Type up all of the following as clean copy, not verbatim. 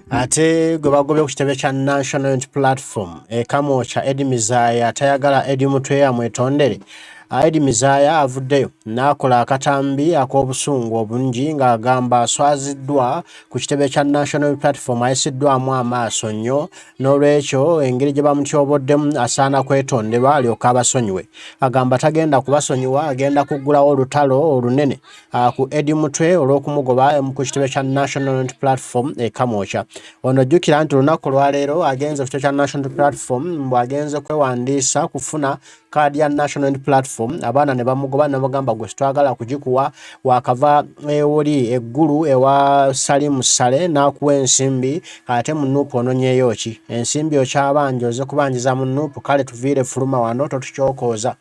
ate gwe bagobye ku kitebe kya National Unity Platform Kamocha Eddie Mizaya tayagala Eddie Mutwe Amwetondere Eddie Mizaya avuddeyo n'akola akatambi ak'obusungu obungi ng'agamba aswaziddwa ku kitebe kya National Unity Platform ayisiddwamu amaaso nnyo n'olwekyo engeri gye bamutyoboddemu asaana kwetonderwa alyoka abasonyiwe. Agamba tagenda kubasonyiwa, agenda kuggulawo olutalo olunene ku Eddie Mutwe olw'okumugoba ku kitebe kya National Unity Platform Kamocha. Ono jjukira nti olunaku lwaleero agenze ku kitebe kya National Unity Platform bw'agenze kwewandiisa kufuna kaadi ya National Unity Platform abaana ne bamugoba ne bagamba gwe twagala kugikuwa wakava ewoli eggulu ewa Salimu Sale n'akuwa ensimbi ate mu nuupu ononyeyo ki ensimbi okyabanja oze kubanjiza mu nuupu kale tuviire fuluma wano totukyokooza.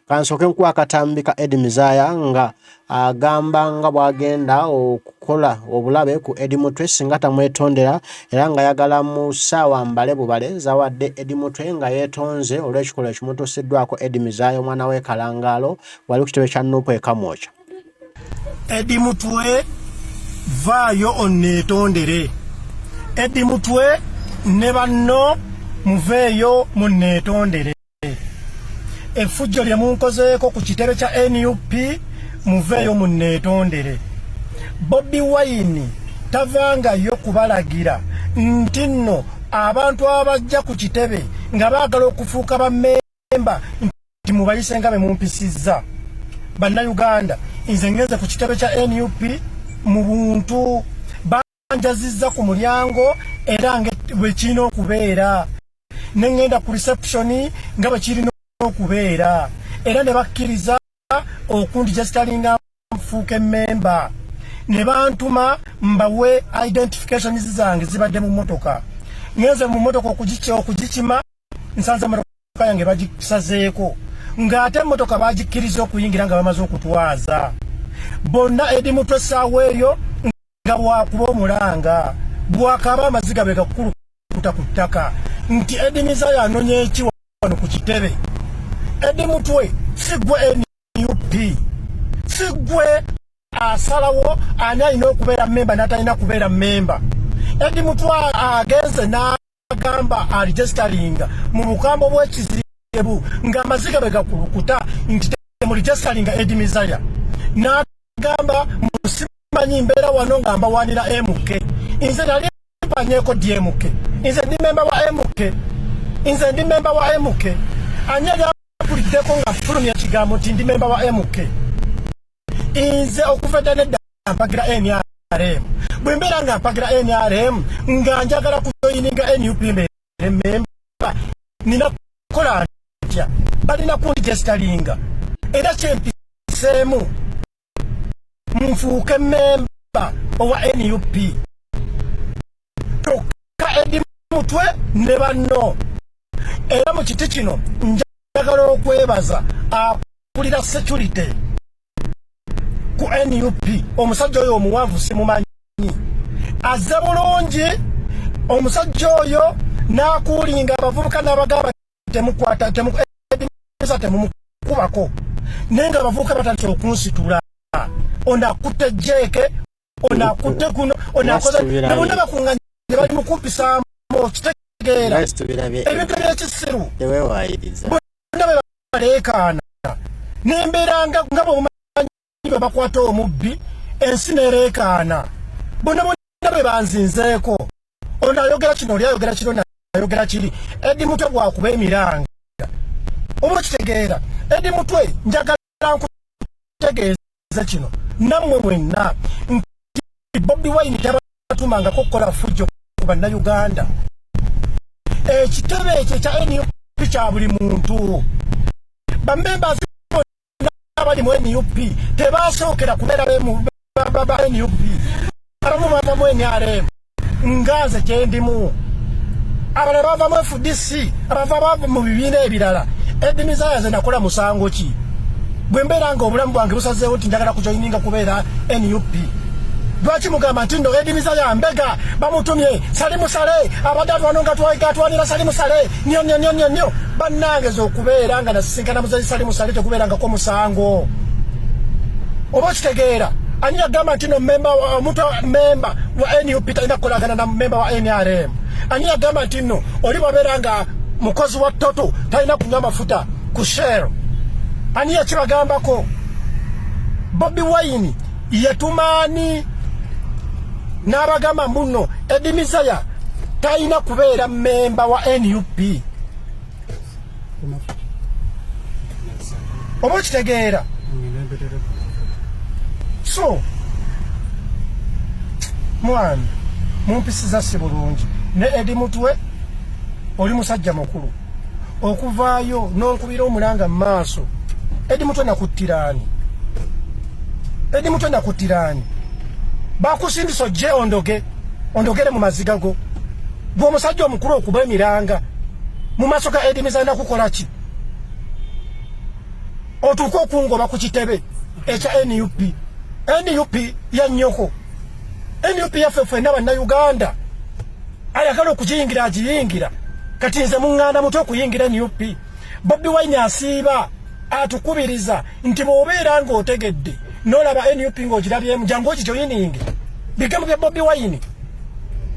Kansooke nkuwa akatambi ka Eddie Mizaya nga agamba nga bwagenda okukola obulabe ku Eddie Mutwe singa tamwetondera era nga yagala mu ssaawa mbale bubale zawadde Eddie Mutwe nga yeetonze olw'ekikolwa ekimutuusiddwako Eddie Mizaya omwana w'ekalangaalo wali ku kitebe kya Nuupu Kamocha. Eddie Mutwe vaayo onneetondere. Eddie Mutwe ne banno muveeyo munneetondere. Effujjo lye munkozeeko ku kitebe kya NUP muveeyo munneetondere. Bobi Wine tavangayo kubalagira nti nno abantu abajja ku kitebe nga baagala okufuuka bammemba nti mubayise nga be mumpisizza. Bannayuganda nze ngenze ku kitebe kya NUP mu buntu banjazizza ku mulyango era bwe kirina okubeera ne ngenda ku reception nga bwe kirina okubeera era ne bakkiriza okundigestalinga nfuuke memba ne bantuma mbawe identifications zange zibadde mu motoka. Ngenze mu motoka okugikima nsanze motoka yange bagisazeeko ng'ate motoka bagikkiriza okuyingira nga bamaze okutwaza. Bonna Eddie Mutwe essaawa eyo nga bwakuba omulanga bwakaba amaziga be gakulukuta ku ttaka nti Eddie Mizaya anoonya eki wano ku kitebe. Eddie Mutwe sigwe NUP sigwe asalawo ani alina okubeera memba n'atalina kubeera memba. Eddie Mutwe agenze n'agamba aligestalinga mu bukambo bw'ekizibu ng'amaziga be gakulukuta nti temuligestalinga Eddie Mizaya n'agamba musimanyi mbeera wano nga mbawaanira MK. Nze nali mpanyeeko DMK. Nze ndi memba wa MK. Nze ndi memba wa MK. Anyaga kuliddeko nga fulumya ekigambo nti ndi memba wa MK. Nze okuva dda nedda mpagira NRM. Bwe mbeera nga mpagira NRM nga njagala kujoyininga NUP mbeere memba nina kukola ntya balina kundigestalinga era kyempiseemu nfuuke memba owa NUP. Tokka Eddie Mutwe ne banno era mu kiti kino njagala okwebaza akulira security ku NUP. Omusajja oyo omuwanvu simumanyi azze bulungi. Omusajja oyo n'akuulinga abavubuka n'abagamba temukwata temumukubako naye nga abavubuka batandise okunsitula. Onakutte jeke onakutte kuno onakoze nabonna bakunganye bali mukumpisaamu okitegeera ebintu by'ekisiru bonna be baleekaana n'embeera nga bwemumanyi bwe bakwata omubbi ensi nereekaana bonna be banzinzeeko. Ono ayogera kino oli ayogera kino nayogera kiri. Eddie Mutwe bwakuba emiranga oba okitegeera. Eddie Mutwe njagala nkutegeeza kino nammwe mwenna nti Bobi Wine tabatumangako okukola fujjo ku bannayuganda. Ekitebe ekyo ekya NUP kya buli muntu. Bammemba abali mu NUP tebasookera kubeera ba NUP. Abamu bava mu NRM nga nze kyendimu. Abalala bava mu FDC abava mu bibiina ebirala. Eddie Mizaya nze nakola musango ki? Bwe mbeera nga obulamu bwange busazeewo nti njagala kujoyininga kubeera NUP. Lwaki mugamba nti nno Eddie Mizaya mbega bamutumye Salimu Sale abadde atwano nga twatwanira Salimu Sale nnyo bannange z'okubeera nga nasisinkana muzazi Salimu Sale tekubeerangako musango. Oba okitegeera Ani agamba nti no member wa member wa NUP talina kukolagana na member wa NRM. Ani agamba nti no oli baberanga mukozi wa toto talina kunywa mafuta ku Shell. Ani yakibagambako? Bobi Wine yetumani n'abagamba muno Edimizaya talina kubeera member wa NUP. Oba kitegeera? So mwana mumpisiza si bulungi ne Edi Mutwe oli musajja mukulu okuvaayo n'onkubira omulanga mu maaso. Edi Mutwe nakuttirani, Edi Mutwe nakuttirani. Bakusindisa ojje ondogere mu maziga go. Gwe omusajja omukulu okuba emiranga mu maaso ga Edimizaya nakukola ki? Otuuka okungoba ku kitebe ekya NUP. NUP ya nnyoko. NUP yaffe ffenna bannayuganda ayagala okugiyingira agiyingira. Kati nze muŋŋanda muto okuyingira NUP. Bobi Wine asiiba atukubiriza nti bw'obeera ng'otegedde n'olaba NUP ng'ogirabyemu jangu okijoyininge. Bigambo bya Bobi Wine.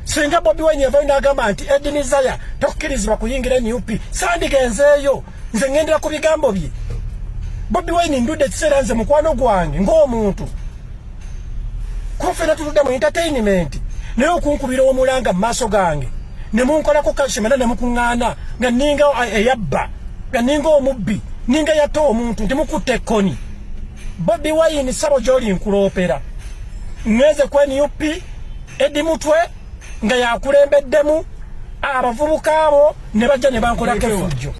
Singa Bobi Wine yavaayo n'agamba nti Edimizaya tokkirizibwa kuyingira NUP, sandigenzeeyo, nze ŋŋendera ku bigambo bye. Bobi Wine ndudde ekiseera nze mukwano gwange ng'omuntu. Kufena tutudde mu entertainment naye okunkubira omulanga mu maaso gange ne munkolako kashimana ne mukuŋŋaana nga ninga eyabba nga ninga omubbi ninga yatta omuntu nti mukutte ekkoni. Bobi Wine sabo gy'oli nkuloopera ngeze ku NUP Edi Mutwe nga yakulembeddemu abavubuka abo ne bajja ne bankolako effujjo.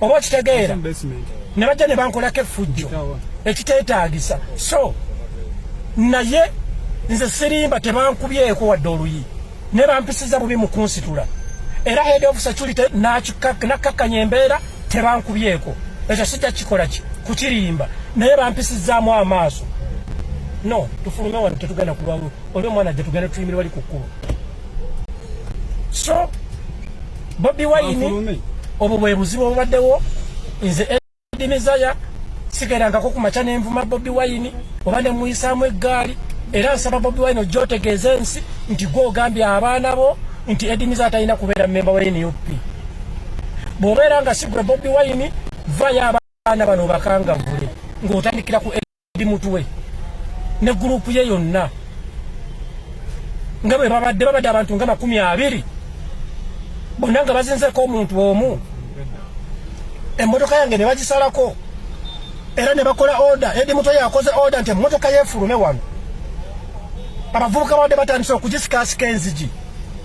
Oba kitegeera? Ne bajja ne bankolako effujjo ekiteetaagisa. So naye nze sirimba tebankubyeko wadde oluyi ne bampisiza bubi mu kunsitula era head of security nakkakkanya embeera tebankubyeko. Ekyo sijja kikola ki kukirimba naye bampisizaamu amaaso. No tufulume wano tetugenda kulwamu oli omwana ajja tugenda tuyimire wali ku kkubo. So Bobi Wine obwo bwe buzibu obubaddewo. Nze Edimizaya sigerangako ku makya n'envuma Bobi Wine oba ne muyisaamu eggaali era nsaba Bobi Wine ojja otegeeza ensi nti gwe ogambye abaana bo nti Edimizaya talina kubeera memba wa NUP. Bw'obeera nga si gwe Bobi Wine vayo abaana bano obakangavule ng'otandikira ku Edi Mutwe ne gurupu ye yonna nga bwe babadde abantu nga 20 bonna nga bazinzeko omuntu omu. Emmotoka yange ne bagisalako era ne bakola order. Edi Mutwe yakoze order nti emmotoka yeefulume wano. Abavubuka badde batandise okugisikaasika enzigi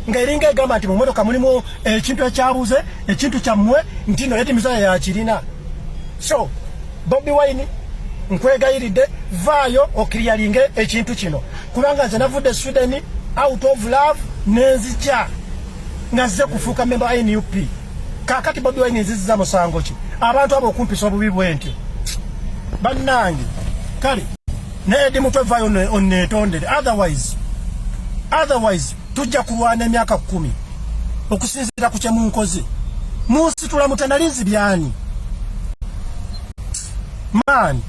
nga eringa egamba nti mu mmotoka mulimu ekintu ekyabuze, ekintu kyammwe nti no Edimizaya yakirina. So Bobi Wine nkwegayiridde vaayo okiriyalinge ekintu kino kubanga nze navudde Sweden out of love nenzija nga nzize kufuuka memba wa NUP. Kakati Bobi Wine nziziza musango ki? Abantu abo okumpisa obubi bwentyo bannange. Kale ne Edi Mutwe vaayo onneetondere, otherwise tujja kulwana emyaka 10 okusinziira ku kye munkoze. Munsitula mutanalizi byani man.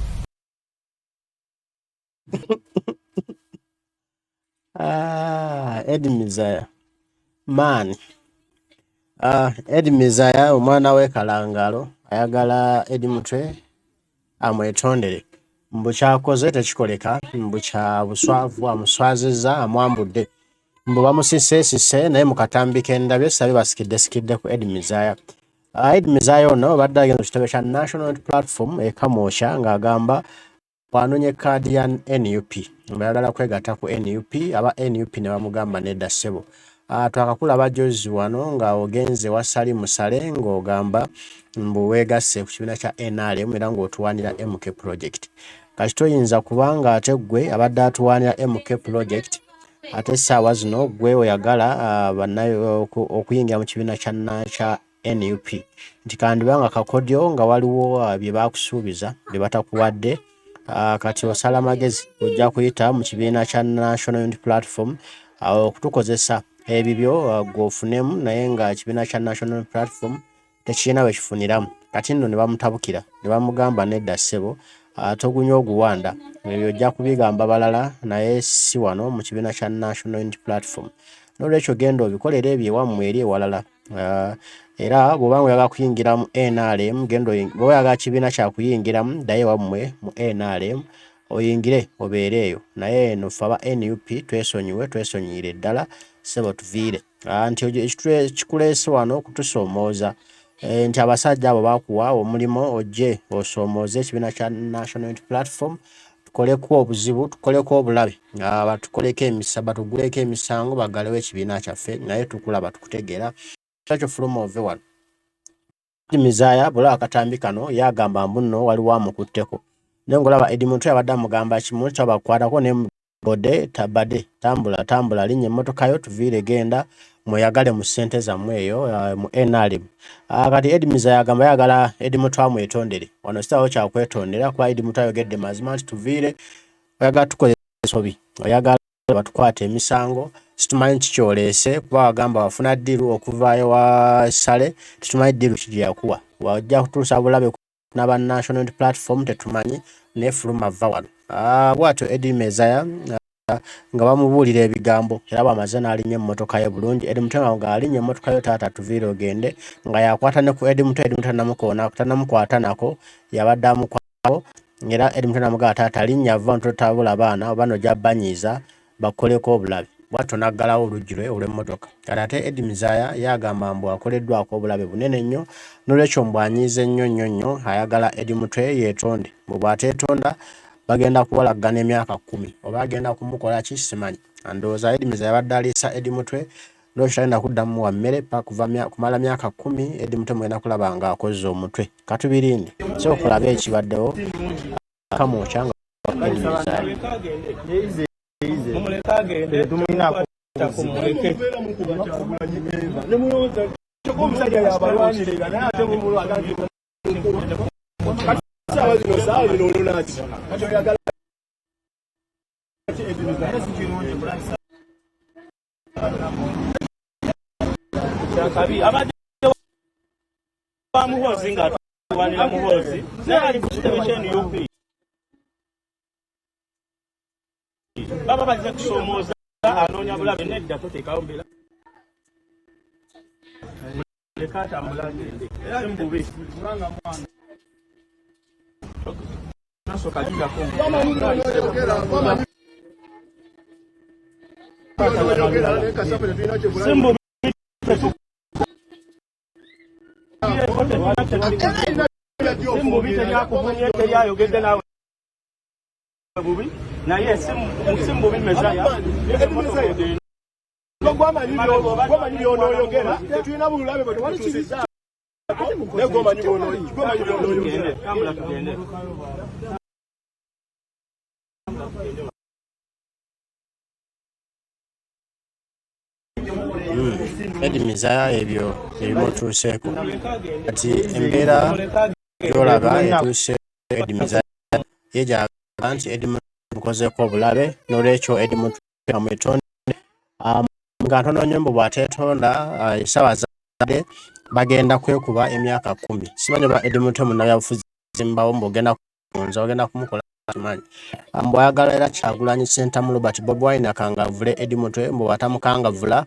Edimizaya man. Edimizaya omwana we Kalangalo ayagala Edi Mutwe amwetondere. Mbukyakoze tekikoleka, mbukya buswavu amuswazizza amwambudde. Mbu bamusise naye mu katambi k'endabyo sabi basikidde ku Edimizaya. Edimizaya ono badde agenda ku kitebe kya National Unity Platform Kamosha ng'agamba bw'anoonya kkaadi ya NUP bayagala kwegatta ku NUP. Aba NUP ne bamugamba nedda ssebo. Twakakulaba Jozi wano nga ogenze wasali musale ng'ogamba mbu weegasse ku kibiina kya NRM era ng'otuwaanira MK project. Kati toyinza kubanga ate ggwe abadde atuwaanira MK project ate essaawa zino gwe oyagala bannayo okuyingira mu kibiina kya NUP nti kandibanga kakodyo nga waliwo bye bakusuubiza bye batakuwadde. Kati osala magezi ojja kuyita mu kibiina kya National Unity Platform okutukozesa ebibyo gwofunemu naye nga ekibiina kya National Platform tekirina we kifuniramu. Kati nno ne bamutabukira ne bamugamba nedda ssebo togunya oguwanda ebyo ojja kubigamba balala naye si wano mu kibiina kya National Unity Platform. N'olwekyo genda obikolera ebyo ewammwe eri ewalala. Era bw'oba oyagala kuyingira mu NRM bw'oba oyagala kibiina kya kuyingiramu ddayo ewammwe mu NRM oyingire obeere eyo. Naye eno ffe aba NUP twesonyiire ddala ssebo tuviire. Nti kikuleese wano okutusoomooza nti abasajja abo bakuwa omulimo ojje osoomooze ekibiina kya National Unity Platform tukoleko obuzibu tukoleko obulabe batukoleko batuguleko emisango baggalewo ekibiina kyaffe naye tukulaba tukutegeera ekyo fuluma ove wano. Mizaaya bw'olaba akatambi kano yagamba mbuno waliwo amukutteko naye ng'olaba Eddie Mutwe abadde amugamba kimu kyabakwatako ne bode tabadde tambula linnya emmotoka yo tuviire genda mweyagale mu ssente zammwe eyo mu NRM. Kati Eddie Mizaaya agamba ayagala Eddie Mutwe amwetondere wano sitaawo kyakwetondera kuba Eddie Mutwe ayogedde mazima nti tuviire oyagala tukozesa ensobi oyagala batukwata emisango situmanyi kikyoleese kuba wagamba wafuna ddiru okuvaayo wa Sale tetumanyi ddiru kigi yakuwa wajja kutuusa bulabe n'aba National Unity Platform tetumanyi ne fuluma va wano. Bw'atyo Eddie Mizaaya nga bamubuulira ebigambo era bw'amaze n'alinnya emmotoka ye bulungi. Eddie Mutwe nga alinnya emmotoka yo taata tuviire ogende nga yakwata ne ku Eddie Mutwe tanamukwata nako yabadde amukwatako era Eddie Mutwe namugamba taata alinnya va ntotabula baana oba nojja banyiiza bakoleko obulabe. Bw'atyo n'aggalawo oluggi lwe olw'emmotoka. Kati ate Eddie Mizaaya yagamba mbu akoleddwako obulabe bunene nnyo n'olwekyo mbu anyiize nnyo ayagala Eddie Mutwe yeetonde. Bw'ateetonda bagenda kuwalaggana emyaka 10 oba agenda kumukola ki simanyi. Ndowooza Eddie Mizaaya yabadde aliisa Eddie Mutwe n'olwekyo tagenda kuddamu wa mmere kumala myaka 10 Eddie Mutwe mugenda kulaba nga akoze omutwe. Katubirinde so okulaba ekibaddewo kamwokya nga Eddie Mizaaya. Baba bajja kusomooza anoonya bulabe nedda toteekawo mbeera leka atambula agende simbubi nasooka lindako simbubi simbubi teryakuvumye teryayogedde naawe bubi naye simbu Mizaaya gwamanyi byonooyogera tetulina bulabe bwe tutuusiza naye gwamanyi byonooyogera. Eddie Mizaaya ebyo ebimutuuseeko kati embeera gy'olaba etuuse Eddie Mizaaya yejaga nti Eddie Mutwe bukozeeko obulabe n'olwekyo Eddie Mutwe amwetondere nga ntono nnyo mbu bw'ateetonda essaawa zadde bagenda kwekuba emyaka 10. Simanyi oba Eddie Mutwe munnabyabufuzi zimbawo mbu ogenda kumunza ogenda kumukola kimanyi mbu ayagala era Kyagulanyi Ssentamu Robert Bobi Wine akangavule Eddie Mutwe mbu atamukangavula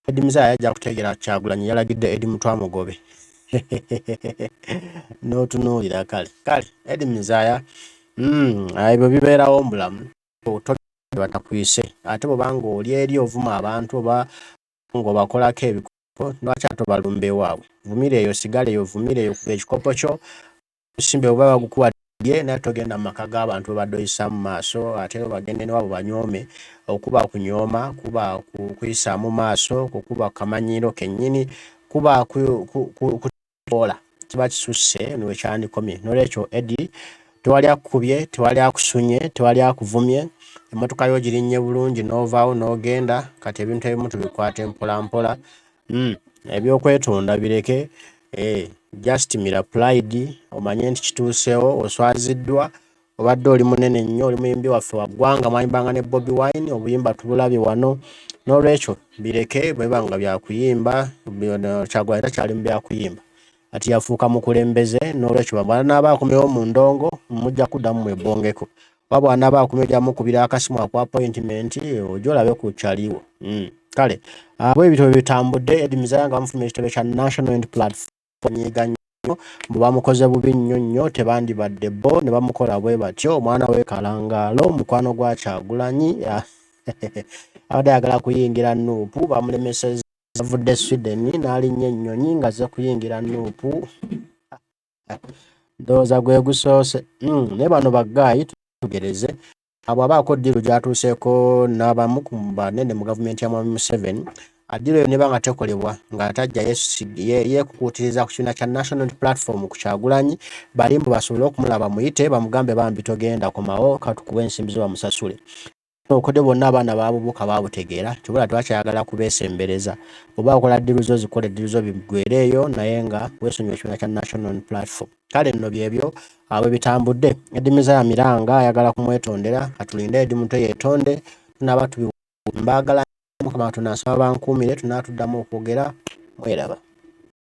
Eddie Mizaaya ajja kutegeera Kyagulanyi yalagidde Eddie Mutwe amugobe n'otunuulira kale Eddie Mizaaya ebyo bibeerawo mbulamu batakwise ate bw'obanga oli eri ovuma abantu oba ng'obakolako ebikopo lwaki ate obalumba ewaabwe. Vumira eyo sigala eyo vumira eyo kuba ekikopo kyo osimbe oba bagukuwadde naye togenda mu maka g'abantu babadde oyisa mu maaso ate bagende newaabo banyoome okuba kunyooma kuba kuyisa mu maaso kukuba kamanyiiro kennyini kuba kutoola kiba kisusse niwe kyandikomye. N'olwekyo Eddie tewali akukubye tewali akusunye tewali akuvumye emmotoka yo girinnye bulungi n'ovaawo n'ogenda kati ebintu ebimu tubikwate mpola ebyokwetonda bireke just mira pride omanye nti kituuseewo oswaziddwa obadde oli munene nnyo oli muyimbi waffe wa ggwanga mwayimbanga ne Bobi Wine obuyimba tubulabye wano n'olwekyo bireke bwe banga byakuyimba Kyagulanyi takyali mu byakuyimba ati yafuuka mukulembeze n'olwekyo bamala n'abaakumewo mu ndongo mujja kuddamu mwebongeko wabwa n'abaakumeja mukubira akasimu aku appointment ojo olabe ku kyaliwo kale bwe bityo bitambudde edimiza nga bamufumya ekitebe kya National Unity Platform nyiga nnyo bwe bamukoze bubi nnyo tebandibadde bo ne bamukola bwe batyo omwana we Kalangaalo mukwano gwa Kyagulanyi abadde ayagala kuyingira Nuupu bamulemesezza avudde Sweden n'alinnya ennyonyi ng'azze kuyingira Nuupu ndowooza gwe gusoose naye bano baggaayi tugereze abo abaako ddiiru gyatuuseeko n'abamu ku banene mu gavumenti ya Mwami Museveni addiiru eyo ne banga tekolebwa ng'atajja yeekukuutiriza ku kibiina kya National Unity Platform ku Kyagulanyi balimbu basobole okumulaba muyite bamugambe bambi togenda komawo katukuwa ensimbi ze bamusasule okodde bonna abaana baabubuuka baabutegeera kibula tebakyayagala kubeesembereza oba okola ddiiru zo zikola eddiiru zo bigwereeyo naye nga weesonyiwa ekibiina kya National Unity Platform kale nno byebyo bwe bitambudde edimiza ya Miranga ayagala kumwetondera katulinde edi mutwe yeetonde tunaaba tubiwumbaagala mukama tunasaba bankuumire tunaatuddamu okwogera mweraba